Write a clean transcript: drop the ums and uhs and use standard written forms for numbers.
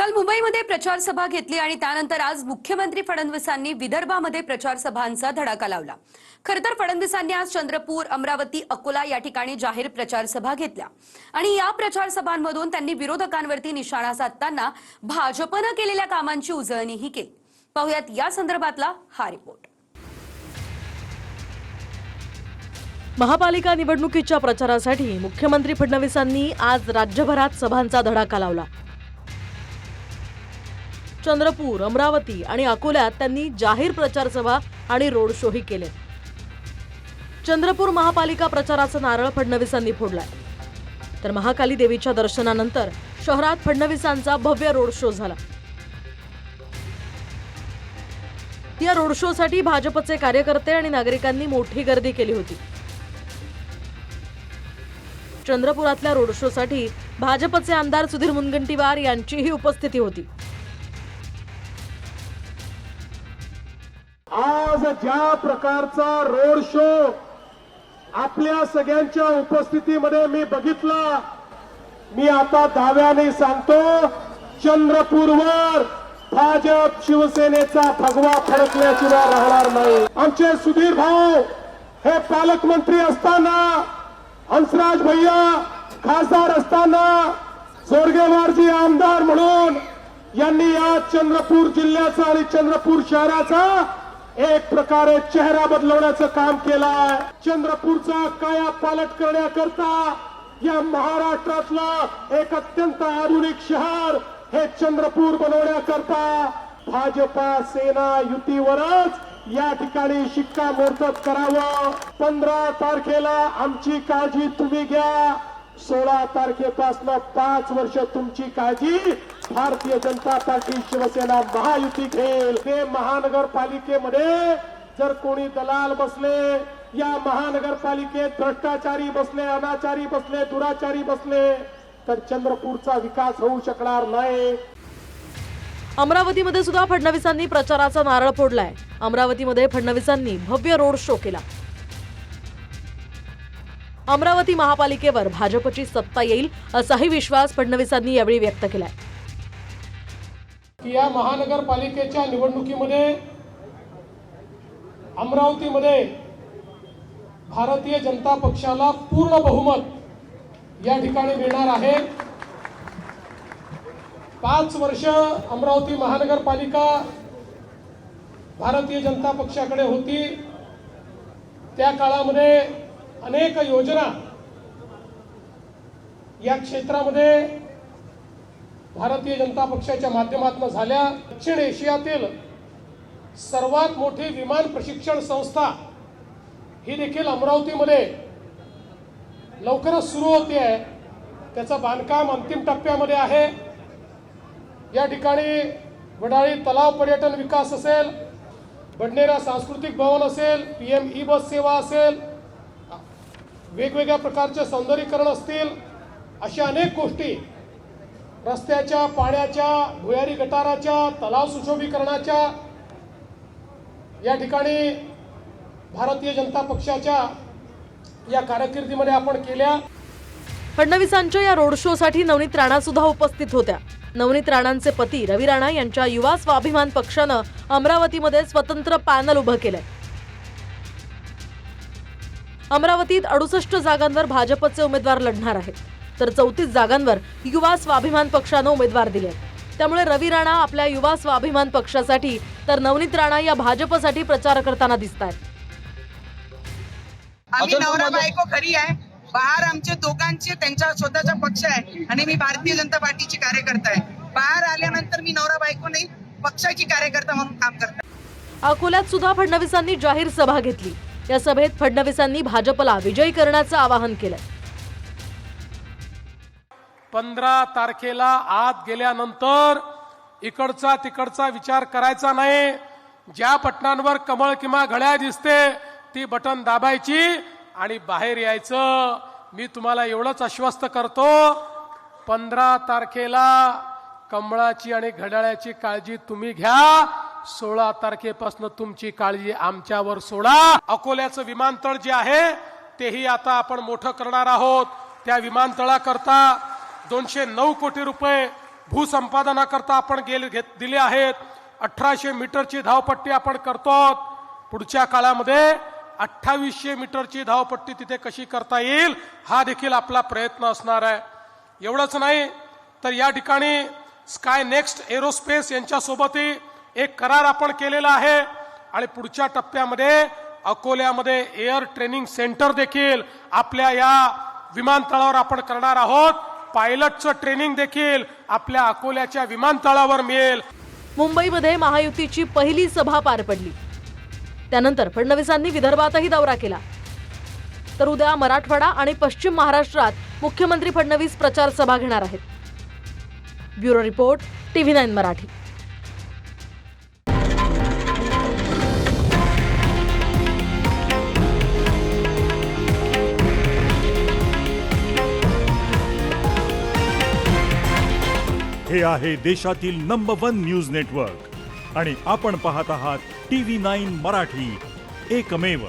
काल मुंबईमध्ये प्रचार सभा घेतली आणि त्यानंतर आज मुख्यमंत्री फडणवीसांनी विदर्भामध्ये प्रचार सभांचा धडाका लावला। खरतर फडणवीसांनी आज चंद्रपूर, अमरावती, अकोला या ठिकाणी जाहीर प्रचार सभा घेतल्या आणि या प्रचार सभांमधून त्यांनी विरोधकांवरती निशाणा साधताना भाजपने केलेल्या कामांची उजळणीही केली। पाहुयात या संदर्भातला हा रिपोर्ट। महापालिका निवडणुकीच्या प्रचारासाठी मुख्यमंत्री फडणवीसांनी आज राज्यभरात सभांचा धडाका लावला। चंद्रपूर, अमरावती आणि अकोल्यात त्यांनी जाहीर प्रचार सभा आणि रोड शोही केले। चंद्रपूर महापालिका प्रचाराचा नारळ फडणवीसांनी फोडलाय, तर महाकाली देवीच्या दर्शनानंतर शहरात फडणवीसांचा भव्य रोड शो झाला। या रोड शो साठी भाजपचे कार्यकर्ते आणि नागरिकांनी मोठी गर्दी केली होती। चंद्रपुरातल्या रोड शो साठी भाजपचे आमदार सुधीर मुनगंटीवार यांचीही उपस्थिती होती। आज ज्या प्रकारचा रोड शो आपल्या सगळ्यांच्या उपस्थितीमध्ये मी बघितला, मी आता दाव्याने सांगतो, चंद्रपूरवर भाजप शिवसेनेचा भगवा फडकल्याशिवाय राहणार नाही। आमचे सुधीर भाऊ हे पालकमंत्री असताना, हंसराज भैया खासदार असताना, जोरगेवारजी आमदार म्हणून यांनी आज चंद्रपूर जिल्ह्याचा आणि चंद्रपूर शहराचा एक प्रकारे चेहरा बदलवण्याचं काम केलंय। चंद्रपूरचा कायापालट करण्याकरता या महाराष्ट्रातलं एक अत्यंत आधुनिक शहर हे चंद्रपूर बनवण्याकरता भाजपा सेना युतीवरच या ठिकाणी शिक्कामोर्तब करावं। 15 तारखेला आमची काळजी तुम्ही घ्या, 16 तारखेपासून 5 वर्ष तुमची काळजी भारतीय जनता पार्टी शिवसेना महायुती घेईल। ते महानगरपालिकेमध्ये जर कोणी दलाल बसले, या महानगरपालिकेत भ्रष्टाचारी बसले, अनाचारी बसले, दुराचारी बसले, तर चंद्रपूरचा विकास होऊ शकणार नाही। अमरावतीमध्ये सुद्धा फडणवीसांनी प्रचाराचा नारळ फोडलाय। अमरावतीमध्ये फडणवीसांनी भव्य रोड शो केला। अमरावती महापालिकेवर भाजपची सत्ता येईल असाही विश्वास फडणवीसांनी यावेळी व्यक्त केलाय। या महानगरपालिकेच्या निवडणुकीमध्ये अमरावतीमध्ये भारतीय जनता पक्षाला पूर्ण बहुमत या ठिकाणी मिळणार आहे। 5 वर्ष अमरावती महानगरपालिका भारतीय जनता पक्षाकडे होती। त्या काळामध्ये अनेक योजना या क्षेत्रामध्ये भारतीय जनता पक्षाच्या माध्यमातून झाल्या। दक्षिण एशियातील सर्वात मोठी विमान प्रशिक्षण संस्था ही देखील अमरावतीमध्ये लवकरच सुरू होते आहे। त्याचं बांधकाम अंतिम टप्प्यामध्ये आहे। या ठिकाणी वडाळी तलाव पर्यटन विकास असेल, बडनेरा सांस्कृतिक भवन असेल, PM ई बस सेवा असेल, वेगवेगळ्या प्रकारचे सौंदर्यीकरण असतील, अशा अनेक गोष्टी, रस्त्याच्या, पाण्याच्या, भुयारी गटाराच्या, तलाव सुशोभीकरणाच्या या ठिकाणी भारतीय जनता पक्षाच्या या कारकिर्दीमध्ये आपण केल्या। फडणवीसांच्या या रोड शो साठी नवनीत राणा सुद्धा उपस्थित होत्या। नवनीत राणांचे पती रवी राणा यांच्या युवा स्वाभिमान पक्षानं अमरावतीमध्ये स्वतंत्र पॅनल उभं केलंय। अमरावतीत 68 जागांवर भाजपचे उमेदवार लढणार आहेत, तर 34 जागांवर युवा स्वाभिमान पक्षानं उमेदवार दिले। त्यामुळे रवी राणा आपल्या युवा स्वाभिमान पक्षासाठी, तर नवनीत राणा या भाजपसाठी प्रचार करताना दिसतायत। आम्ही नवरा बायको खरी आहे। बाहेर आमचे दोघांचे त्यांचा स्वतःचा पक्ष आहे आणि मी भारतीय जनता पार्टीची कार्यकर्ता आहे। बाहेर आल्यानंतर मी नवरा बायको नाही, पक्षाची कार्यकर्ता म्हणून काम करते। अकोल्यात सुद्धा फडणवीसांनी जाहीर सभा घेतली। या सभेत फडणवीसांनी भाजपला विजयी करण्याचं आवाहन केलं। 15 तारखेला आत गेल्यानंतर इकडचा तिकडचा विचार करायचा नाही। ज्या बटनांवर कमळ किंवा घड्याळ दिसते ती बटन दाबायची आणि बाहेर यायचं। मी तुम्हाला एवढंच आश्वस्त करतो, 15 तारखेला कमळाची आणि घड्याळाची काळजी तुम्ही घ्या, 16 तारखेपासून तुमची काळजी आमच्यावर सोडा। अकोल्याचं विमानतळ जे आहे तेही आता आपण मोठं करणार आहोत। त्या विमानतळाकरता 209 कोटी रुपये भूसंपादनाकरता आपण दिले आहेत. 1800 मीटरची धावपट्टी आपण करतो. पुढच्या काळामध्ये 2800 मीटरची धावपट्टी तिथे कशी करता येईल हा देखील आपला प्रयत्न असणार आहे. एवढंच नाही तर या ठिकाणी स्काय नेक्स्ट एरोस्पेस यांच्यासोबतही एक करार आपण केलेला आहे आणि पुढच्या टप्प्यामध्ये अकोल्यामध्ये एअर ट्रेनिंग सेंटर देखील आपल्या या विमानतळावर आपण करणार आहोत. पायलटचं ट्रेनिंग देखील आपल्या अकोल्याच्या विमानतळावर मिळेल. मुंबईमध्ये महायुतीची पहिली सभा पार पडली. त्यानंतर फडणवीसांनी विदर्भातही दौरा केला. तर उद्या मराठवाडा आणि पश्चिम महाराष्ट्रात मुख्यमंत्री फडणवीस प्रचार सभा घेणार आहेत. Bureau report, TV9 Marathi. हे आहे देशातील नंबर 1 न्यूज नेटवर्क आणि आपण पाहत आहात TV9 मराठी, एकमेव.